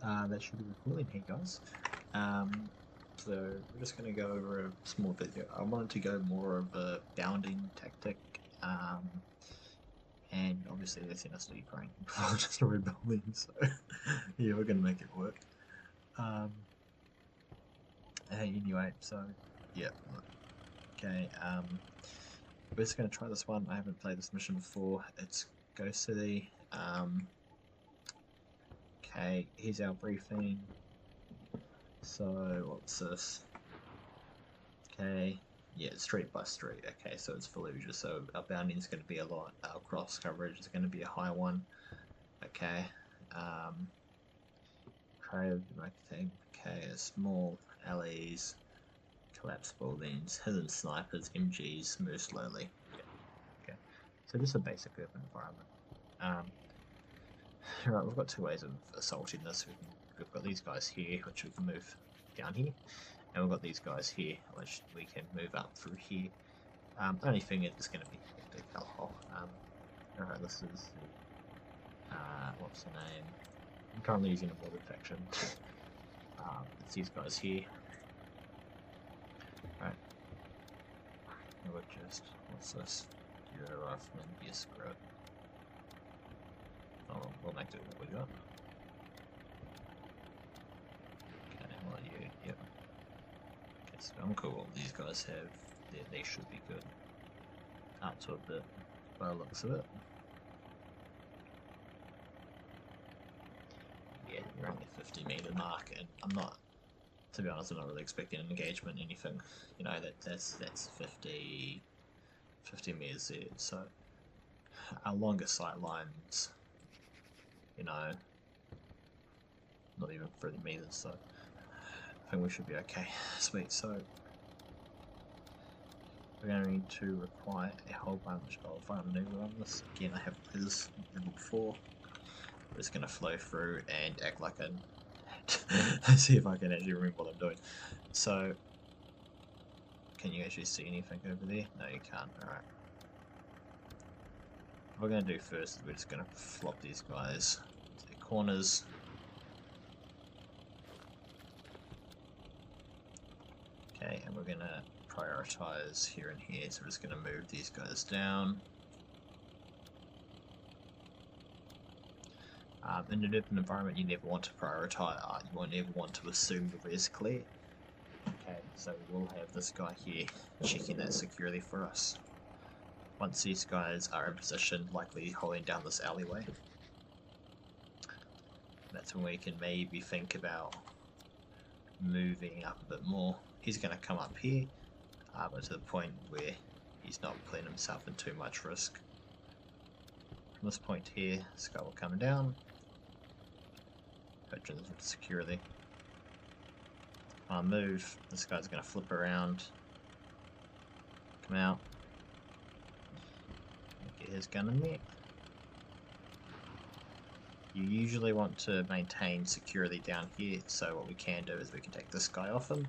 That should be recording. Hey guys. So we're just going to go over a small video. I wanted to go more of a bounding tactic, and obviously they sent us to Ukraine before just rebuilding, so yeah, we're going to make it work. Anyway, so yeah, okay. We're just going to try this one. I haven't played this mission before. It's Ghost City. Okay, here's our briefing. So what's this? Okay, yeah, street by street. Okay, so it's Fallujah. So our bounding is going to be a lot. Our cross coverage is going to be a high one. Okay. Crave marketing. Okay, small alleys, collapsed buildings, hidden snipers, MGs move slowly. Yeah. Okay. So just a basic urban environment. Right, we've got two ways of assaulting this. We've got these guys here, which we can move down here, and we've got these guys here, which we can move up through here. Only thing is going to be hectic hellhole. Alright, this is what's the name? I'm currently using a border faction. It's these guys here. Right. And we're just, what's this? You're a rifleman, yes, great. Oh, we'll make do what we got. Okay, well, you, yep. Okay, so I'm cool. These guys have, they should be good. Up to a bit, by the looks of it. Yeah, you're only 50-meter mark, and I'm not, to be honest, I'm not really expecting an engagement, anything. You know, that's 50 meters there, so our longer sight lines, you know, not even 30 meters, so I think we should be okay. Sweet, so we're going to require a whole bunch of fire maneuver on this. Again, I have played this level before. We're just going to flow through and act like a see if I can actually remember what I'm doing. So, can you actually see anything over there? No, you can't. Alright. What we're going to do first is we're just going to flop these guys to their corners. Okay, and we're going to prioritize here and here, so we're just going to move these guys down. In an urban environment, you never want to prioritize, you never want to assume the res clear. Okay, so we'll have this guy here checking that security for us. Once these guys are in position, likely holding down this alleyway, that's when we can maybe think about moving up a bit more. He's going to come up here, but to the point where he's not putting himself in too much risk. From this point here, this guy will come down. Veterans with security. I'll move. This guy's going to flip around. Come out. Get his gun in there. You usually want to maintain security down here, so what we can do is we can take this guy off him,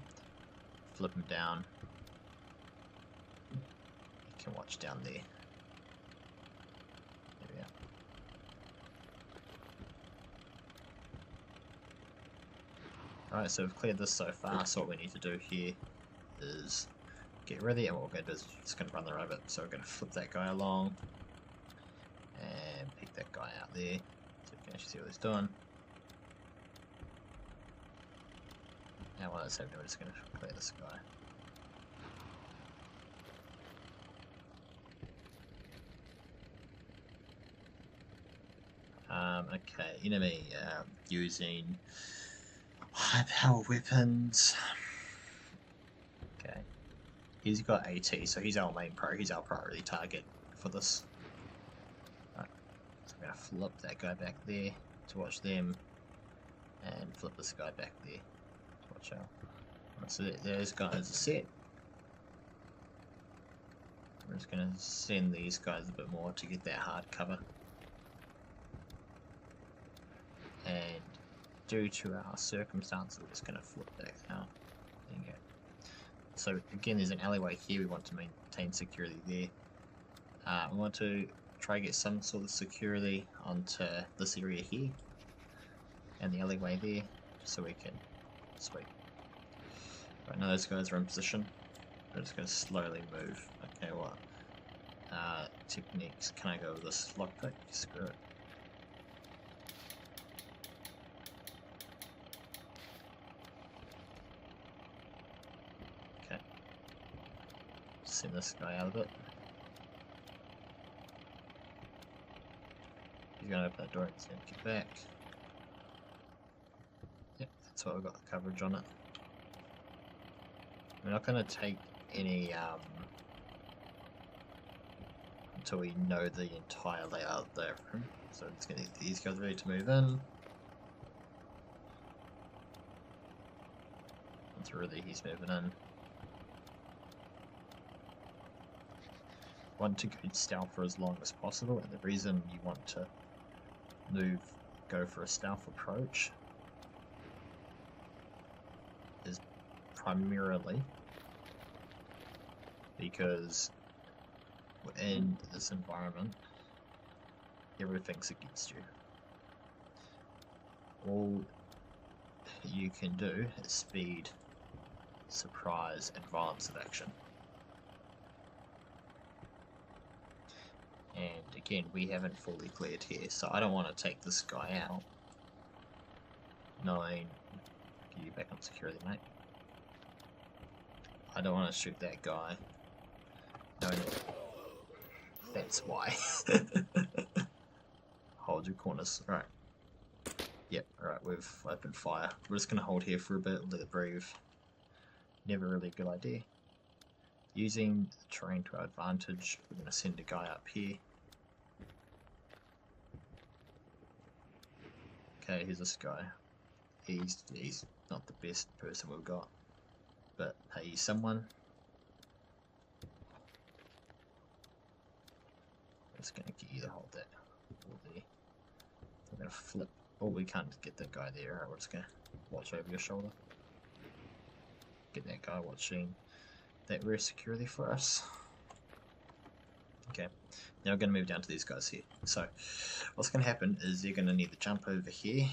flip him down. You can watch down there. There we are. Alright, so we've cleared this so far, so what we need to do here is get ready, and what we're going to do is just going to run the robot. So we're going to flip that guy along, and pick that guy out there, so you can actually see what he's doing. Now while that's happening, we're just going to clear this guy. Okay, enemy using high power weapons. Okay, he's got AT, so he's our main pro, he's our priority target for this. Right. So I'm going to flip that guy back there to watch them, and flip this guy back there to watch out. Right, so those guys are set. We're just going to send these guys a bit more to get that hard cover. And due to our circumstances, we're just going to flip back out. There you go. So again, there's an alleyway here. We want to maintain security there. We want to try to get some sort of security onto this area here. and the alleyway there, so we can sweep. Right, now those guys are in position. We're just going to slowly move. Okay, what? Techniques. Can I go with this lockpick? Screw it. Okay. Send this guy out of it. He's going to open that door and he's going to get back. Yep, that's why we've got the coverage on it. We're not going to take any until we know the entire layout of the room. So it's going to get these guys ready to move in. It's really he's moving in. Want to go stealth for as long as possible, and the reason you want to go for a stealth approach is primarily because in this environment everything's against you. All you can do is speed, surprise, and violence of action. And again, we haven't fully cleared here, so I don't want to take this guy out knowing... Get you back on security, mate. I don't want to shoot that guy knowing that's why. Hold your corners. Alright. Yep, alright, we've opened fire. We're just going to hold here for a bit, let it breathe. Never really a good idea. Using the terrain to our advantage, we're going to send a guy up here. Okay, here's this guy. He's not the best person we've got, but hey, he's someone. I'm just going to get you to hold that. There. We're going to flip. Oh, we can't get that guy there. Alright, we're just going to watch over your shoulder. Get that guy watching that rear security for us. Okay, now we're going to move down to these guys here. So what's going to happen is they're going to need to jump over here,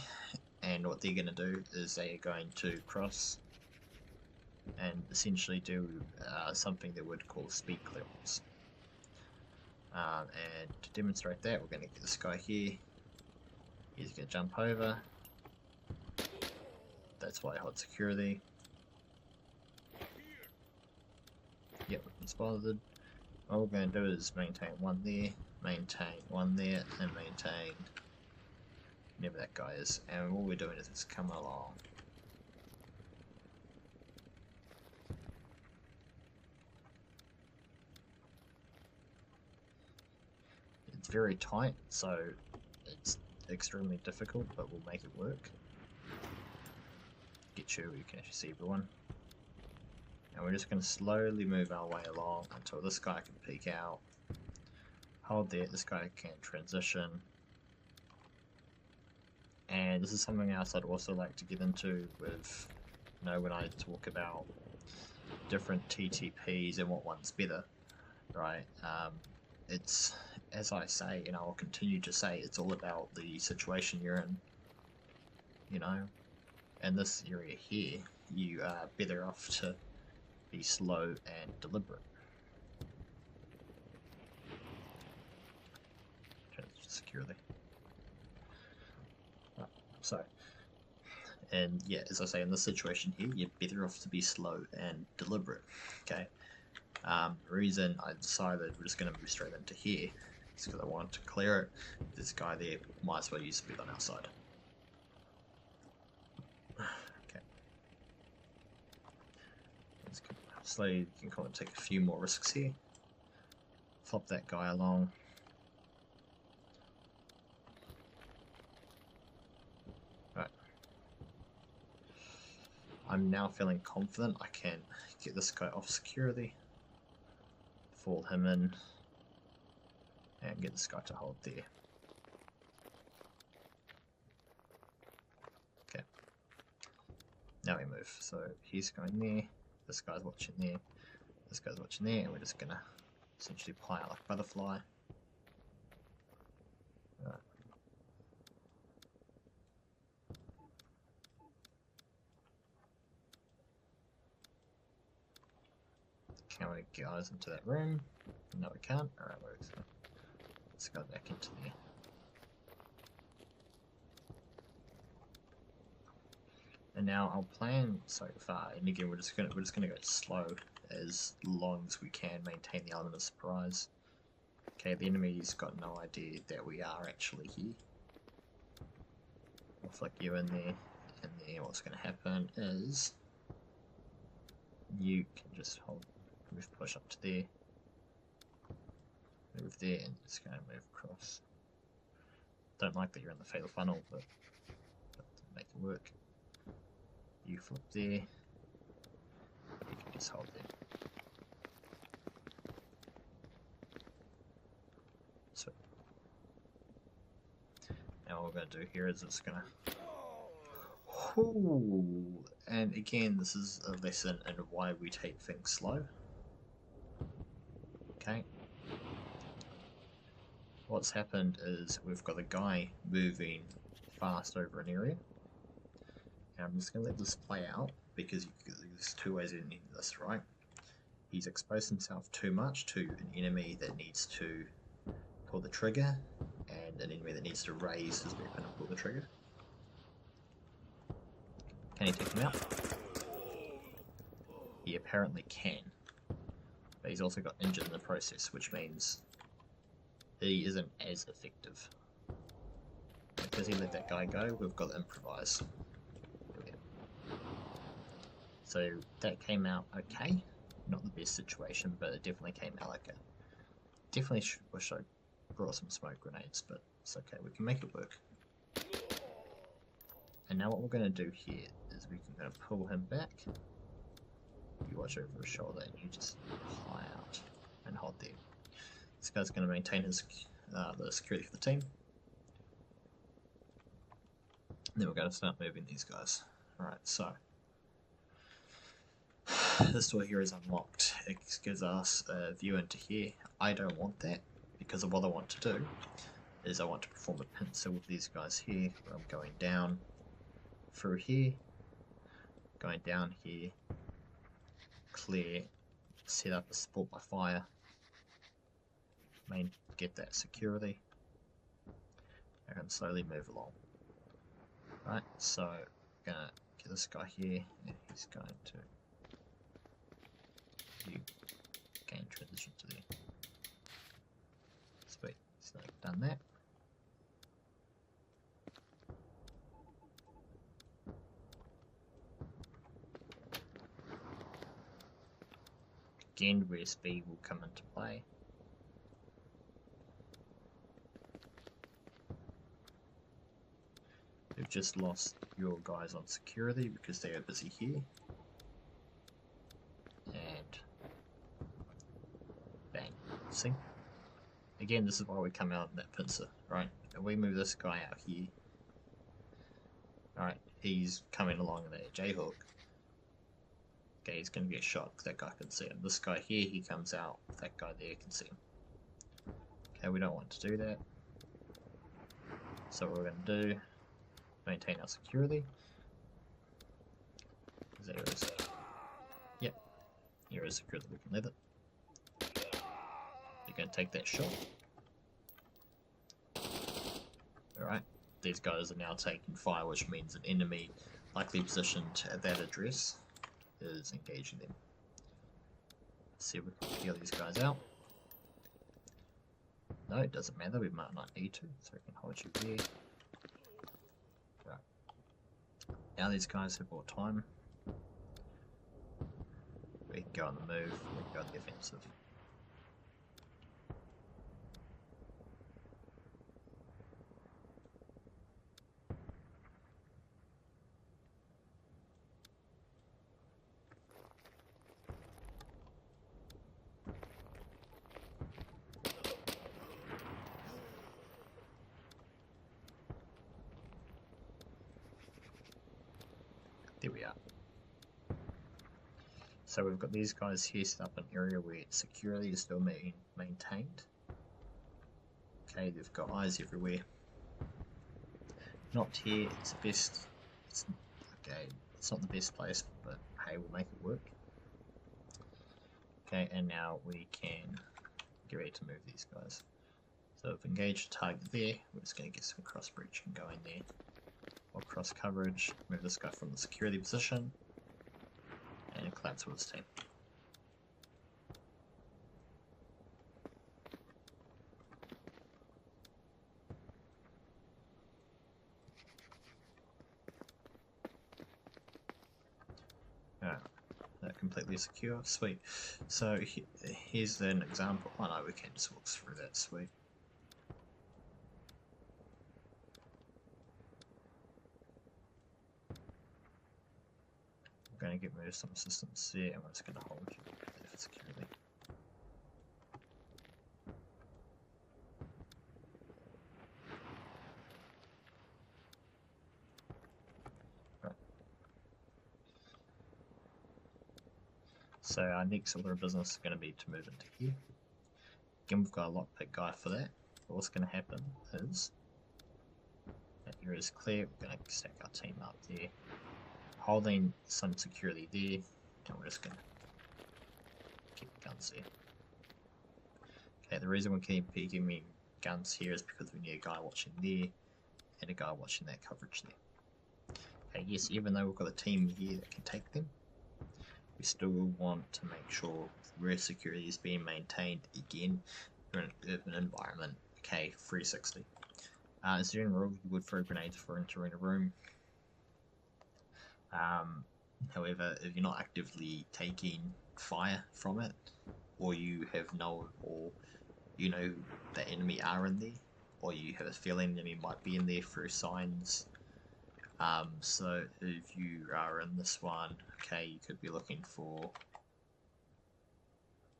and what they're going to do is they are going to cross and essentially do something they would call speed clearance. And to demonstrate that, we're going to get this guy here. He's going to jump over. That's why I hold security. Yep, we've been spotted. All we're going to do is maintain one there, maintain one there, and maintain wherever that guy is. And all we're doing is just come along. It's very tight, so it's extremely difficult, but we'll make it work. Get you can actually see everyone. And we're just going to slowly move our way along until this guy can peek out. Hold there, this guy can transition. And this is something else I'd also like to get into with, you know, when I talk about different TTPs and what one's better, right? It's, as I say, and I'll continue to say, it's all about the situation you're in, you know. In this area here, you are better off to be slow and deliberate. Securely. Right, so, and yeah, as I say, in this situation here, you're better off to be slow and deliberate. Okay. Reason I decided we're just going to move straight into here is because I want to clear it. This guy there might as well use speed on our side. Okay. Slowly, you can kind of take a few more risks here. Flop that guy along. Right. I'm now feeling confident I can get this guy off security. Fall him in. And get this guy to hold there. Okay. Now we move. So he's going there. This guy's watching there, this guy's watching there, and we're just gonna essentially apply it like butterfly. Right. Can we get guys into that room? No, we can't. Alright, let's go back into there. And now our plan so far, and again we're just gonna go slow as long as we can, maintain the element of surprise. Okay, the enemy's got no idea that we are actually here. We'll flick you in there, and then what's gonna happen is you can just move push up to there, move there, and just gonna move across. Don't like that you're in the fatal funnel, but make it work. You flip there, you can just hold there. So now what we're going to do here is it's going to... Ooh. And again, this is a lesson in why we take things slow. Okay. What's happened is we've got a guy moving fast over an area. And I'm just going to let this play out because there's two ways in this, right? He's exposed himself too much to an enemy that needs to pull the trigger, and an enemy that needs to raise his weapon and pull the trigger. Can he take him out? He apparently can, but he's also got injured in the process, which means he isn't as effective. Because he let that guy go, we've got to improvise. So that came out okay. Not the best situation, but it definitely came out okay. Definitely wish I brought some smoke grenades, but it's okay, we can make it work. And now what we're going to do here is we're going to pull him back. You watch over his shoulder and you just fly out and hold there. This guy's going to maintain his the security for the team. And then we're going to start moving these guys. Alright, so this door here is unlocked. It gives us a view into here. I don't want that, because of what I want to do is I want to perform a pincer with these guys here, where I'm going down through here, going down here, clear, set up a support by fire, get that security, and slowly move along. Right, so I'm gonna get this guy here, and he's going to gain transition to there. Sweet, so I've done that. Again, where speed will come into play. We've just lost your guys on security because they are busy here. And bang. See? Again, this is why we come out in that pincer, right? And we move this guy out here. Alright, he's coming along in that J-hook. Okay, he's going to get shot because that guy can see him. This guy here, he comes out. That guy there can see him. Okay, we don't want to do that. So what we're going to do, maintain our security. There is, yep, here is security, we can leave it. You're going to take that shot. Alright, these guys are now taking fire, which means an enemy likely positioned at that address is engaging them. Let's see if we can heal these guys out. No, it doesn't matter, we might not need to, so we can hold you here. Right. Now these guys have more time. We can go on the move, we can go on the offensive. There we are. So we've got these guys here set up an area where security is still being maintained. Okay, they've got eyes everywhere. Not here, it's the best. Okay, it's not the best place, but hey, we'll make it work. Okay, and now we can get ready to move these guys. So if engage target there, we're just going to get some cross breaching going there. Or cross coverage, move this guy from the security position, and collapse with his team. Alright, that completely secure, sweet. So here's an example. Oh no, we can just walk through that, sweet. We're going to get rid of some systems there, and we're just going to hold you there for security. So our next order of business is going to be to move into here. Again, we've got a lockpick guy for that. But what's going to happen is that area is clear. We're going to stack our team up there, holding some security there, and we're just going to keep guns there. Okay, the reason we're keeping guns here is because we need a guy watching there and a guy watching that coverage there. Okay, yes, even though we've got a team here that can take them, we still want to make sure where security is being maintained again in an urban environment. Okay, 360. As a general rule, you would throw grenades for entering a room. However, if you're not actively taking fire from it, or you have or you know the enemy are in there, or you have a feeling the enemy might be in there through signs. So if you are in this one, okay, you could be looking for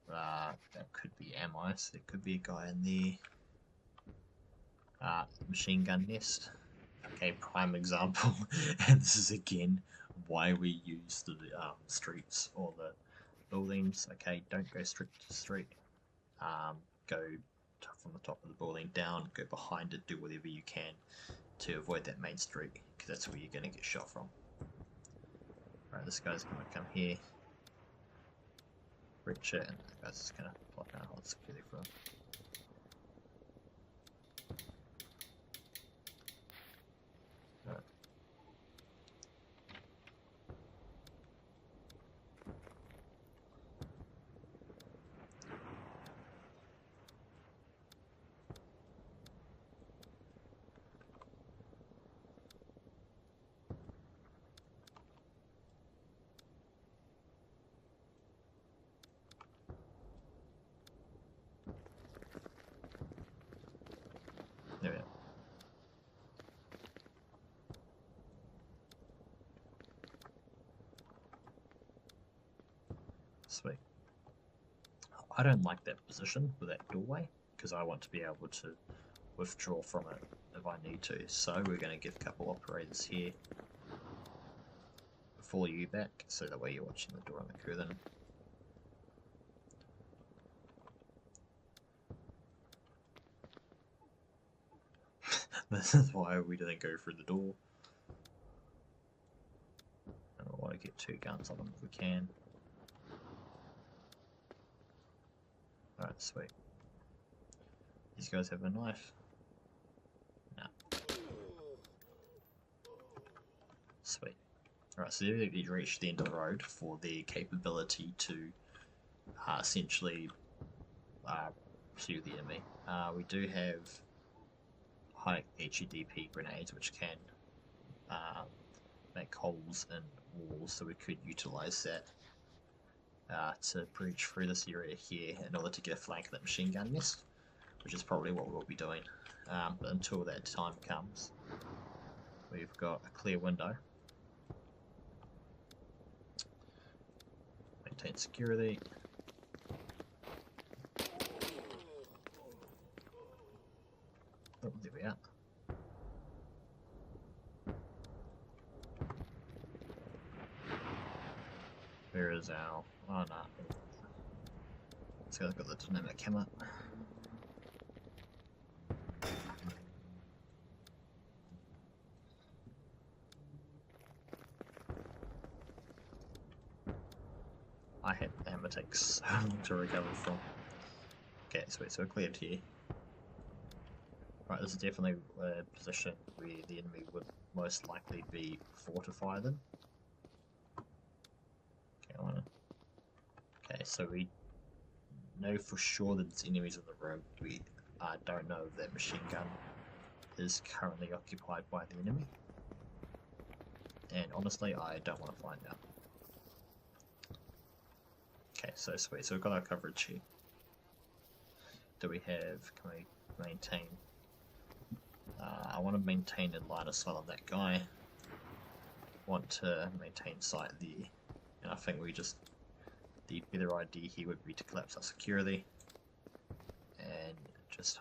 that could be ammo, so there could be a guy in there. Machine gun nest. Okay, prime example. And this is again why we use the streets or the buildings. Okay, don't go street to street. Go from the top of the building down, go behind it, do whatever you can to avoid that main street, because that's where you're going to get shot from. Alright, this guy's going to come here, breach it, and that guy's just going to block out hold security for him. Alright. There we go. Sweet. I don't like that position with that doorway, because I want to be able to withdraw from it if I need to. So we're going to get a couple operators here, follow you back, so that way you're watching the door on the curtain. This is why we didn't go through the door. And we want to get 2 guns on them if we can. Alright, sweet. These guys have a knife. No. Sweet. Alright, so they've reached the end of the road for their capability to essentially pursue the enemy. We do have high HEDP grenades which can make holes in walls, so we could utilize that to breach through this area here in order to get a flank of that machine gun nest, which is probably what we'll be doing. But until that time comes, we've got a clear window. Maintain security. Oh, there we are. Where is our... oh no. Let's go look at the dynamic cam. I had the hammer take so long to recover from. Okay, sweet, so we're cleared here. Right, this is definitely a position where the enemy would most likely be fortified in. Okay, so we know for sure that there's enemies in the room. We don't know if that machine gun is currently occupied by the enemy. And honestly, I don't want to find out. Okay, so sweet. So we've got our coverage here. Do we have, can we maintain? I want to maintain in line of sight on that guy. Want to maintain sight there. And I think we just, the better idea here would be to collapse our security. And just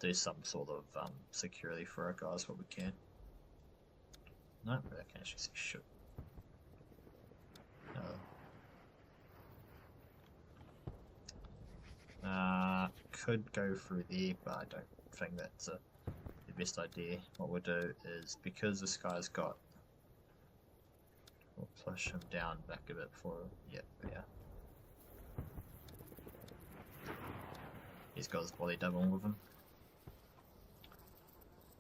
do some sort of security for our guys what we can. No, I can actually see shit. Could go through there, but I don't think that's the best idea. What we'll do is, because this guy's got, we'll push him down back a bit for, yeah. He's got his body double with him.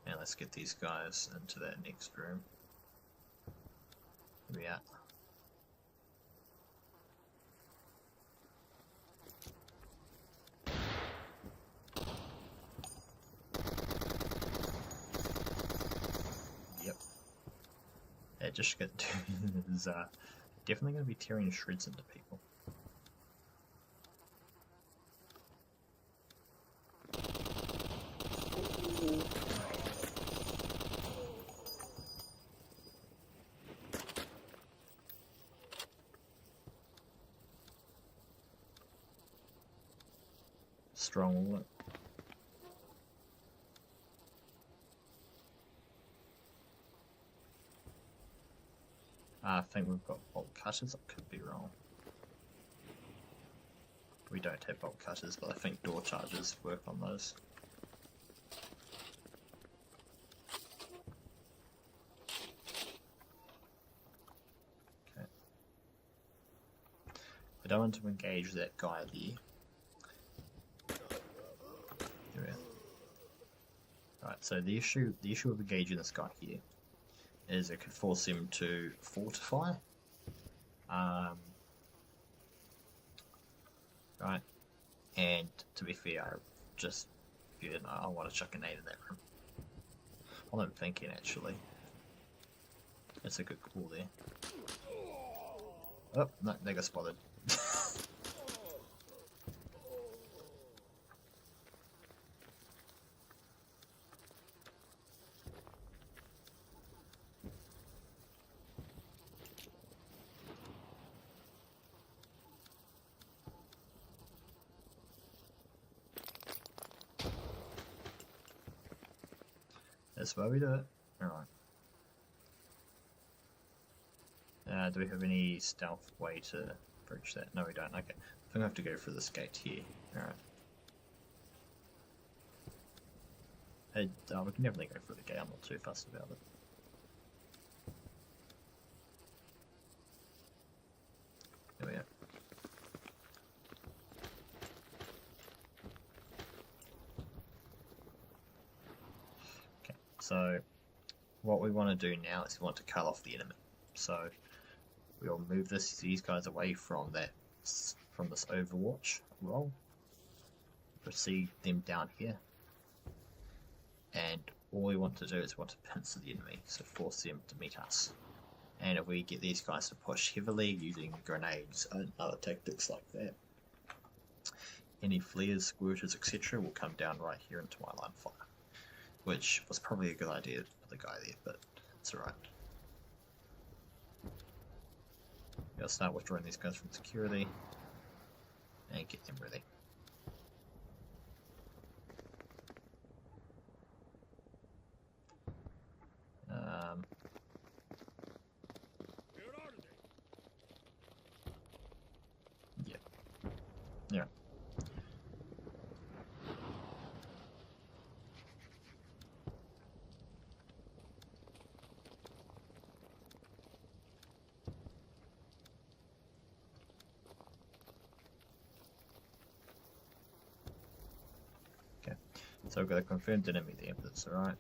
And let's get these guys into that next room. Here we are. Yep. Yeah, just get is definitely going to be tearing shreds into people. Strong wallet. I think we've got bolt cutters. I could be wrong. We don't have bolt cutters, but I think door charges work on those. Okay. I don't want to engage that guy there. Right, so the issue of engaging this guy here is it could force him to fortify. Right, and to be fair, I want to chuck a nade in that room. Well, I'm thinking actually, that's a good call there. Oh no, they got spotted. That's why we do it. Alright. Do we have any stealth way to breach that? No, we don't. Okay. I think I have to go through this gate here. Alright. We can definitely go through the gate. I'm not too fussed about it. There we go. So what we want to do now is we want to cut off the enemy. So we'll move these guys away from this Overwatch role. Proceed them down here. And all we want to do is we want to pincer the enemy, so force them to meet us. And if we get these guys to push heavily using grenades and other tactics like that, any flares, squirters, etc. will come down right here into my line of fire. Which was probably a good idea for the guy there, but it's alright. Gotta start withdrawing these guys from security and get them ready. Yeah. Yeah. So I've got a confirmed enemy there, but that's alright.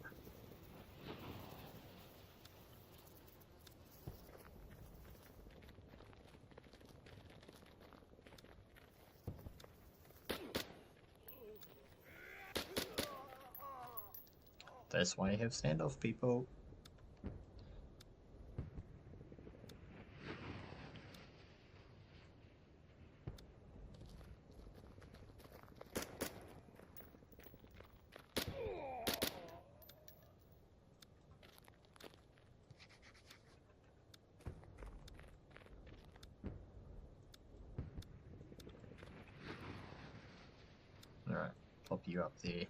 That's why you have standoff, people. Alright, pop you up there.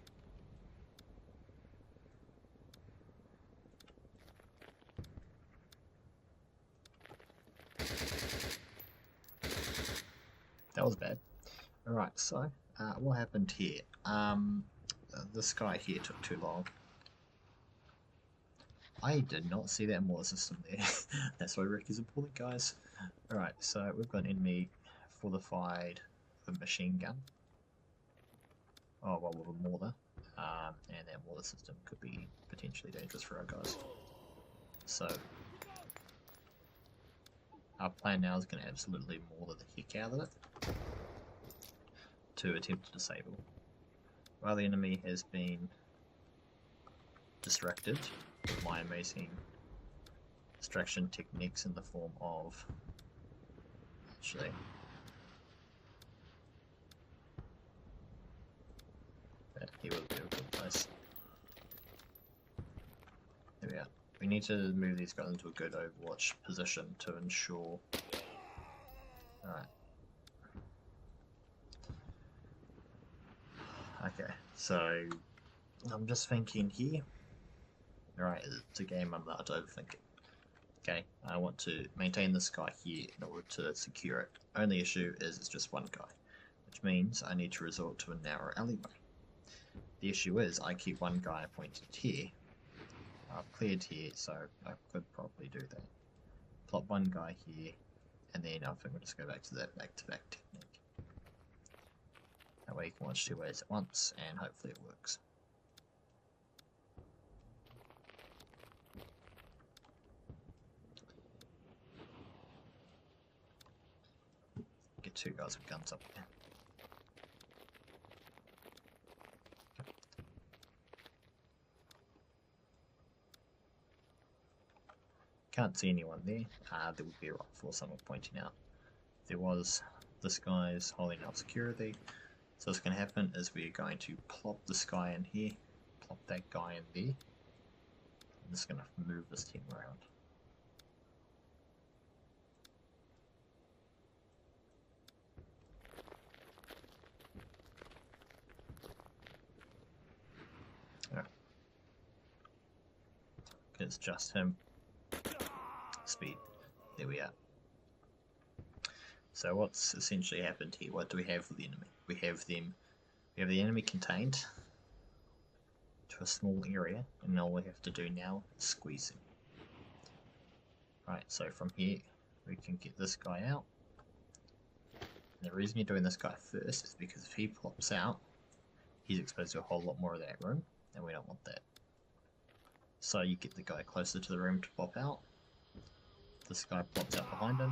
That was bad. Alright, so what happened here? This guy here took too long. I did not see that Mortar system there. That's why Rick is important, guys. Alright, so we've got an enemy fortified with a machine gun. Oh, well, with a mortar. And that mortar system could be potentially dangerous for our guys. So, our plan now is going to absolutely mortar the heck out of it to attempt to disable. While the enemy has been distracted with my amazing distraction techniques in the form of actually that here would be a good place. There we are. We need to move these guys into a good Overwatch position to ensure. Alright. Okay, so I'm just thinking here. Alright, it's a game I'm allowed to overthink it. Okay, I want to maintain this guy here in order to secure it. Only issue is it's just one guy, which means I need to resort to a narrow alleyway. The issue is I keep one guy pointed here. I've cleared here, so I could probably do that. Plot one guy here, and then I think we'll just go back to that back-to-back technique. That way you can watch two ways at once, and hopefully it works. Get two guys with guns up there. Can't see anyone there. There would be a rock for someone pointing out. If there was, this guy's holding up security. So what's going to happen is we're going to plop this guy in here, plop that guy in there. I'm just going to move this team around. Alright. It's just him. Speed. There we are. So what's essentially happened here? What do we have for the enemy? We have the enemy contained to a small area, and all we have to do now is squeeze him. Right, so from here we can get this guy out. And the reason you're doing this guy first is because if he plops out, he's exposed to a whole lot more of that room, and we don't want that. So you get the guy closer to the room to pop out. This guy plops out behind him.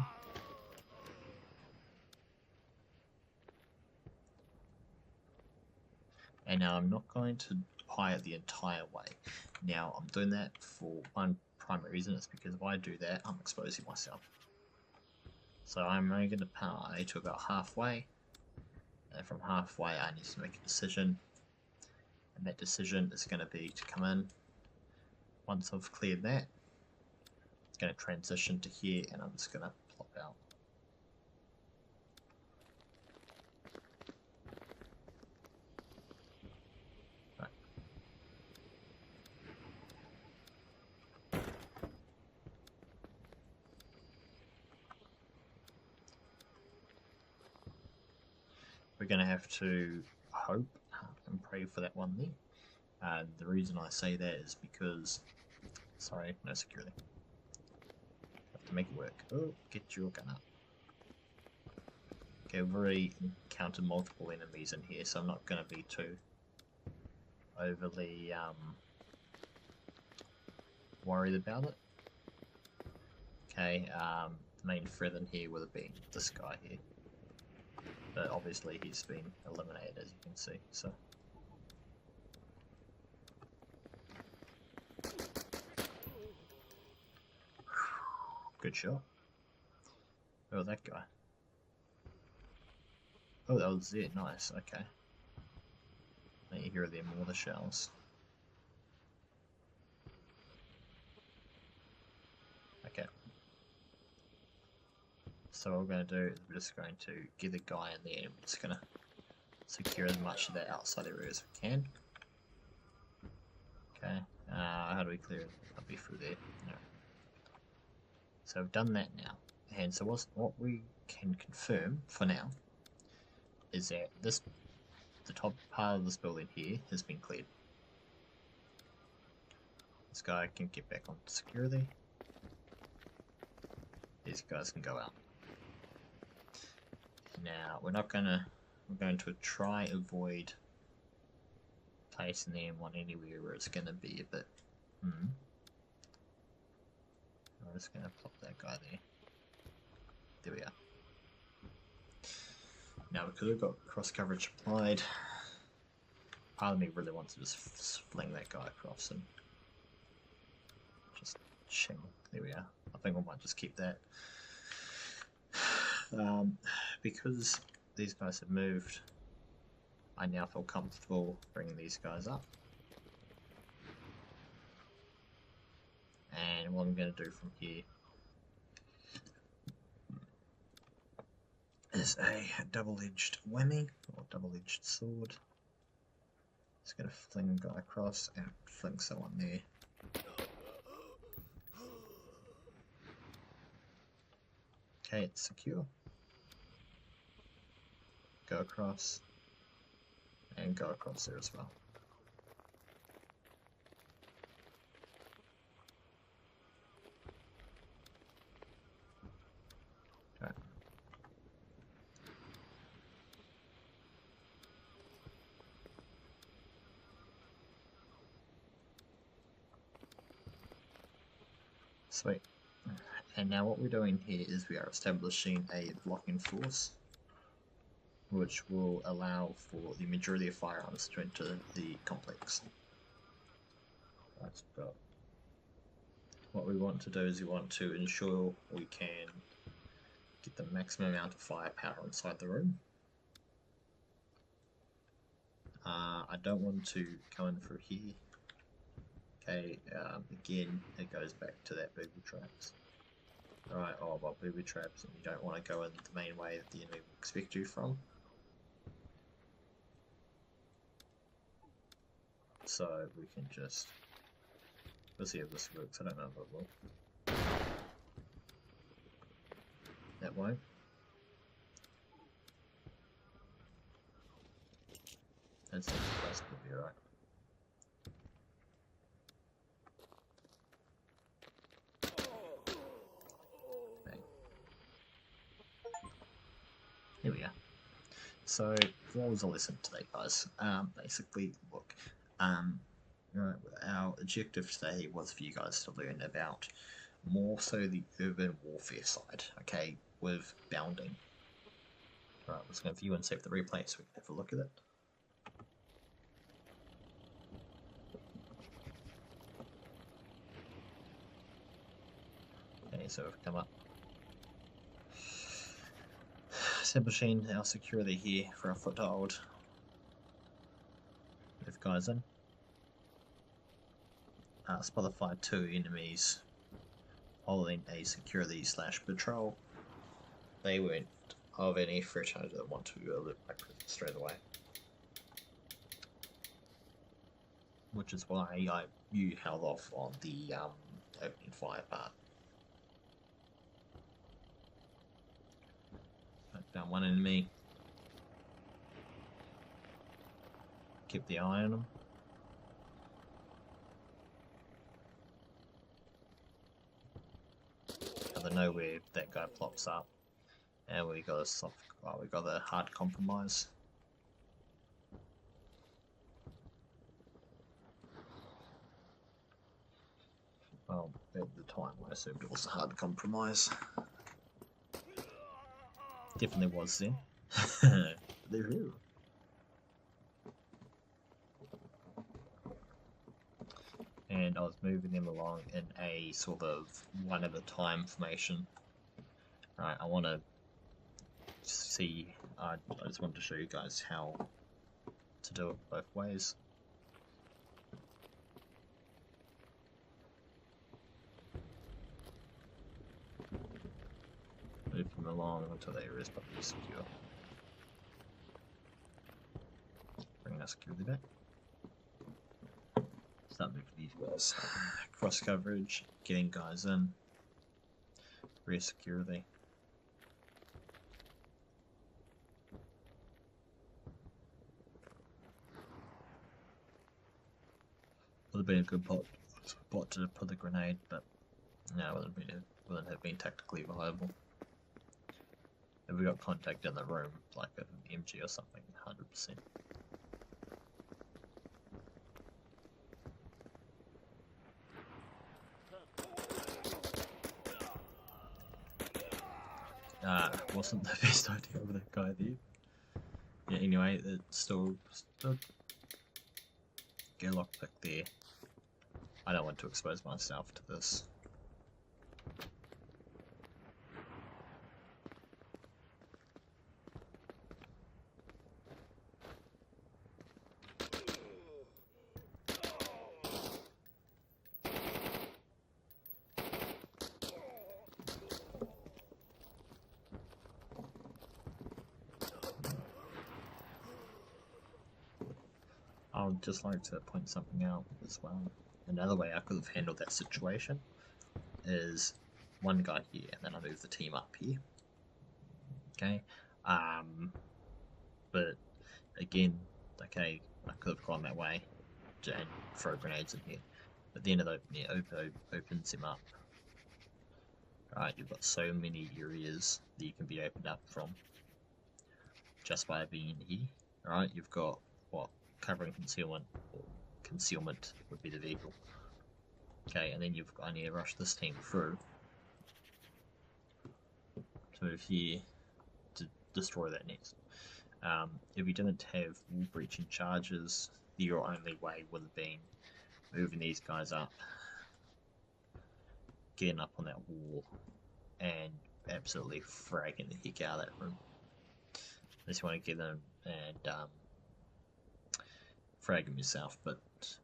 And now I'm not going to pie it the entire way. Now I'm doing that for one primary reason, it's because if I do that, I'm exposing myself. So I'm only going to pie to about halfway, and from halfway I need to make a decision, and that decision is going to be to come in. Once I've cleared that, it's going to transition to here, and I'm just going to plop out. We're going to have to hope and pray for that one there. And the reason I say that is because, sorry, no security. Have to make it work. Oh, get your gun up. Okay, we've already encountered multiple enemies in here, so I'm not going to be too overly worried about it. Okay, the main threat in here would have been this guy here, but obviously he's been eliminated, as you can see. So. Good shot. Oh, that guy. Oh, that was it. Nice. Okay. Now you hear the mortar shells. Okay. So what we're going to do is we're just going to get a guy in there and we're just going to secure as much of that outside area as we can. Okay. How do we clear it? I'll be through there. No. So we've done that now. And so what we can confirm for now is that the top part of this building here has been cleared. This guy can get back on security. These guys can go out. Now we're going to try avoid placing the M1 anywhere where it's gonna be a bit I'm just gonna pop that guy there. There we are. Now because we've got cross coverage applied, part of me really wants to just fling that guy across and just shing. There we are. I think I might just keep that. Because these guys have moved, I now feel comfortable bringing these guys up. And what I'm going to do from here is a double-edged whammy, or double-edged sword. Just going to fling a guy across and fling someone there. Okay, it's secure. Go across, and go across there as well. Okay. Sweet. And now what we're doing here is we are establishing a blocking force, which will allow for the majority of firearms to enter the complex. Right, but what we want to do is we want to ensure we can get the maximum amount of firepower inside the room. I don't want to go in through here. Okay, again, it goes back to that booby traps. Right, all about booby traps, and you don't want to go in the main way that the enemy will expect you from. So we can just, we'll see if this works. I don't know if it will. That won't. That's not supposed to be right. Bang. Here we are. So what was the lesson today, guys? Basically, look, our objective today was for you guys to learn about more so the urban warfare side, okay, with bounding. Alright, I'm just going to view and save the replay so we can have a look at it. Okay, so we've come up. Establishing our security here for our foothold. With guys in. Spotify 2 enemies holding a security / patrol. They weren't of any threat. I don't want to alert my presence straight away. Which is why you held off on the opening fire part. Found one enemy. Keep the eye on them. Out of nowhere, that guy plops up, and we got a soft. Well, we got a hard compromise. At the time, I assumed it was a hard compromise. Definitely was then. They're here. And I was moving them along in a sort of one at a time formation. Right, I want to see, I just wanted to show you guys how to do it both ways. Move them along until they are properly secure. Bring that security back. Start moving these guys. Cross coverage, getting guys in. Rear security. Would have been a good spot to put the grenade, but no, wouldn't have been tactically viable. If we got contact in the room, like an MG or something, 100%. Wasn't the best idea with that guy there. Yeah, anyway, it's still stood. Get a lockpick there. I don't want to expose myself to this. I would just like to point something out as well. Another way I could have handled that situation is one guy here, and then I move the team up here. Okay, but again, okay, I could have gone that way and throw grenades in here, but then it opens him up. Right, you've got so many areas that you can be opened up from just by being here. Right, you've got what? Covering concealment, or concealment would be the vehicle. Okay, and then I need to rush this team through to move here to destroy that nest. If you didn't have wall breaching charges, your only way would have been moving these guys up, getting up on that wall, and absolutely fragging the heck out of that room. Unless you want to get them and frag them yourself, but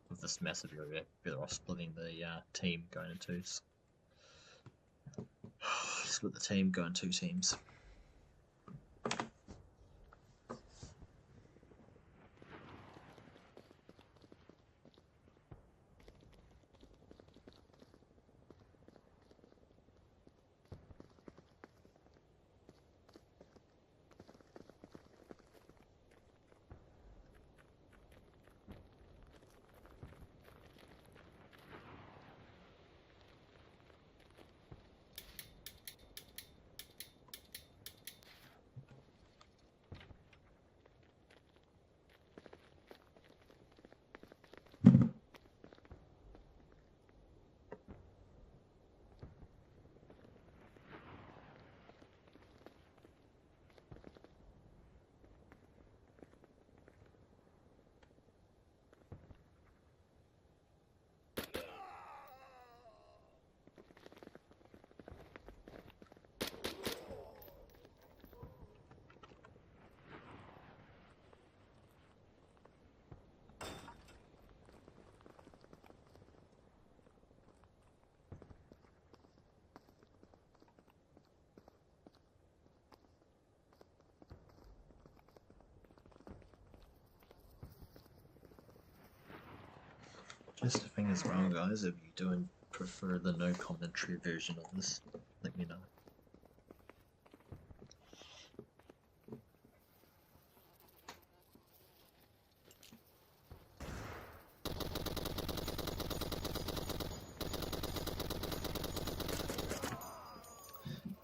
with this massive area, better off splitting the team, going in twos. Split the team, go in two teams. Just a thing as well, guys, if you do prefer the no commentary version of this, let me know.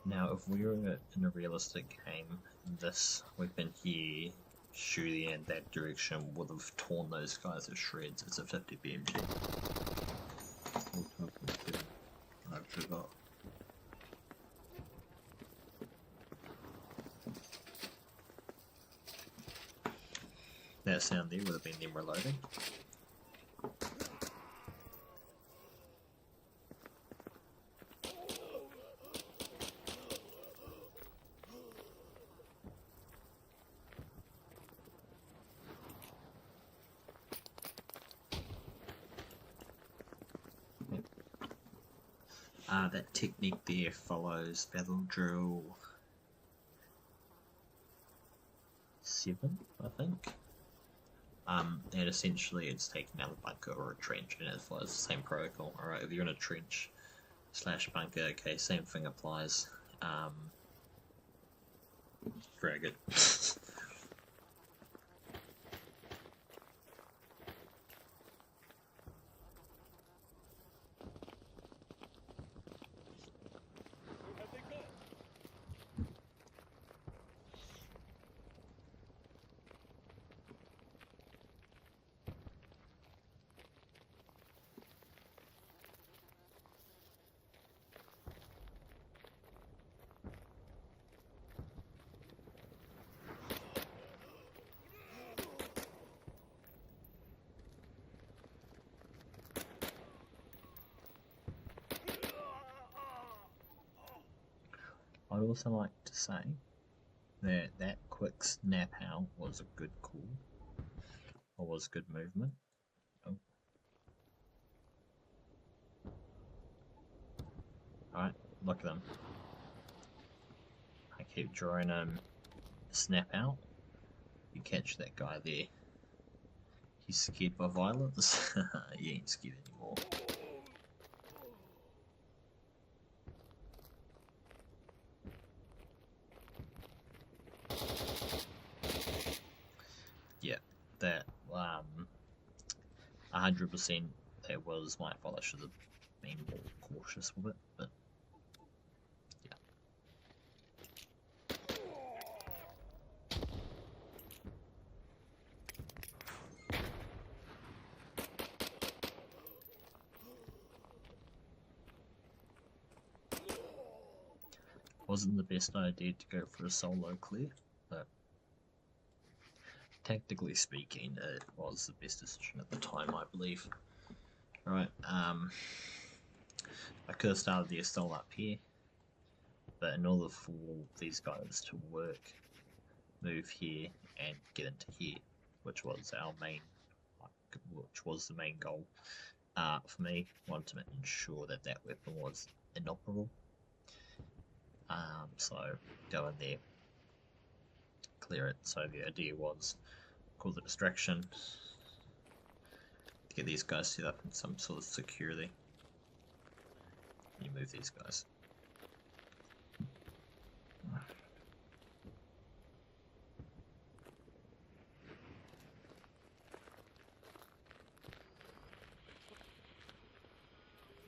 Now, if we were in a realistic game, this weapon here, shooting in that direction, would have torn those guys to shreds. It's a 50 BMG. we got? That sound there would have been them reloading. That technique there follows Battle Drill 7, I think. And essentially it's taking out a bunker or a trench, and it follows the same protocol. Alright, if you're in a trench / bunker, okay, same thing applies. Drag it. I'd also like to say that that quick snap out was a good call, or was good movement. Oh. Alright, look at them. I keep drawing snap out. You catch that guy there. He's scared by violence. He ain't scared anymore. Yeah, that 100% that was my fault. I should have been more cautious with it, but yeah. Wasn't the best idea to go for a solo clear, but tactically speaking, it was the best decision at the time, I believe. Alright, I could have started the assault up here, but in order for these guys to work, move here and get into here, which was the main goal for me. Wanted to ensure that that weapon was inoperable. So go in there, clear it. So the idea was cause a distraction to get these guys set up in some sort of security. You move these guys.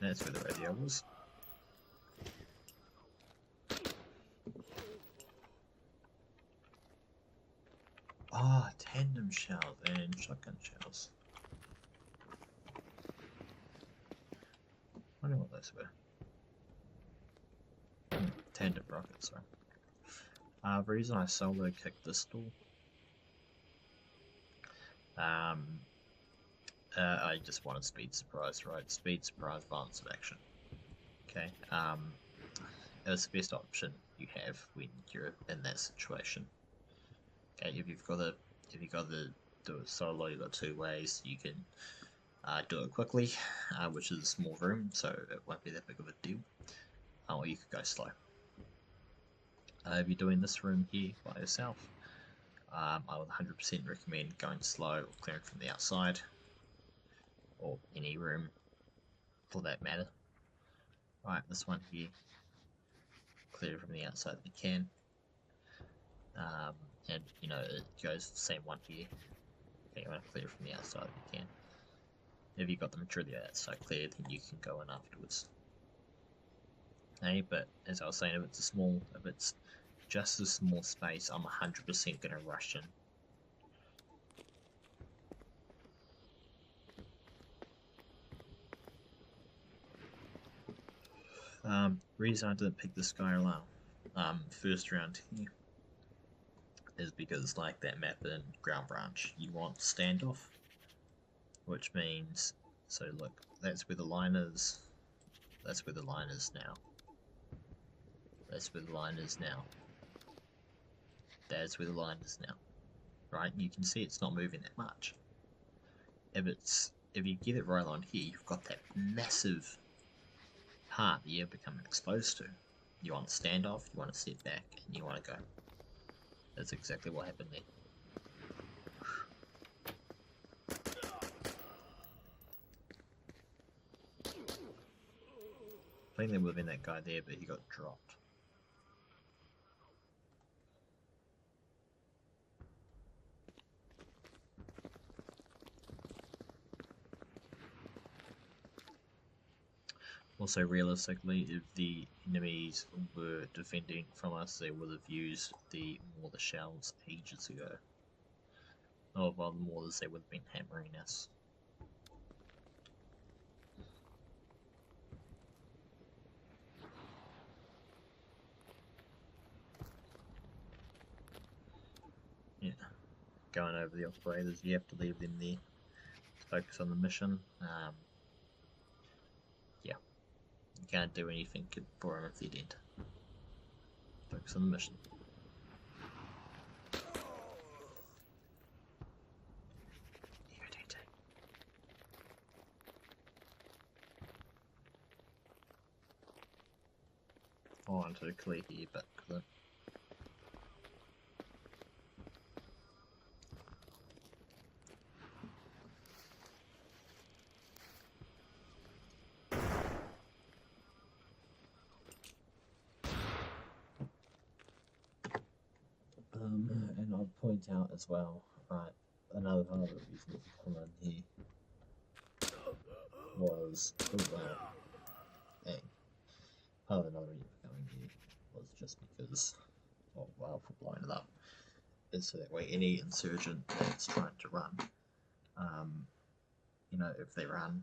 That's where the radio was. Ah, tandem shells and shotgun shells. I wonder what those were. Tandem rockets, sorry. The reason I solo kicked this door, I just wanted speed surprise, right? Speed surprise, advance of action. Okay, it's the best option you have when you're in that situation. Okay, if you've got to do it solo, you've got two ways. You can do it quickly, which is more room, so it won't be that big of a deal. Or you could go slow. If you're doing this room here by yourself, I would 100% recommend going slow or clearing from the outside, or any room for that matter. Right, this one here, clear from the outside if you can. And you know, it goes the same one here. Okay, you want to clear from the outside if you can. If you've got the majority of the outside cleared, then you can go in afterwards. Okay, but as I was saying, if it's just a small space, I'm 100% going to rush in. Reason I didn't pick the Sky Alarm first round here is because, like that map in Ground Branch, you want standoff, which means, so look, that's where the line is. That's where the line is now. That's where the line is now. That's where the line is now. Right? You can see it's not moving that much. If you get it right on here, you've got that massive part that you're becoming exposed to. You want to stand off, you want to sit back, and you want to go. That's exactly what happened there. I think there would have been that guy there, but he got dropped. Also, realistically, if the enemies were defending from us, they would have used the mortar shells ages ago. Or well, the mortars, they would have been hammering us. Yeah, going over the operators, you have to leave them there to focus on the mission. Yeah, you can't do anything for them if they're dead. Focus on the mission. I wanted to clear here, but couldn't. And I'll point out as well, right, another part of the reason for coming in here was, hey, part of another reason for coming here was just because, well, for blowing it up, is so that way any insurgent that's trying to run, you know, if they run,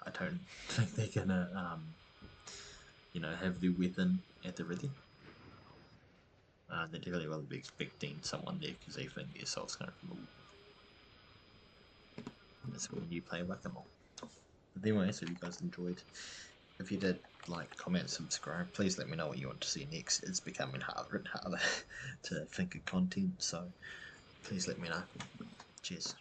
I don't think they're gonna, you know, have their weapon at the ready. They definitely will be expecting someone there because they think the assault's going to move. That's when you play Whack-A-Mole. But anyway, so if you guys enjoyed, if you did, like, comment, subscribe, please let me know what you want to see next. It's becoming harder and harder to think of content, so please let me know. Cheers.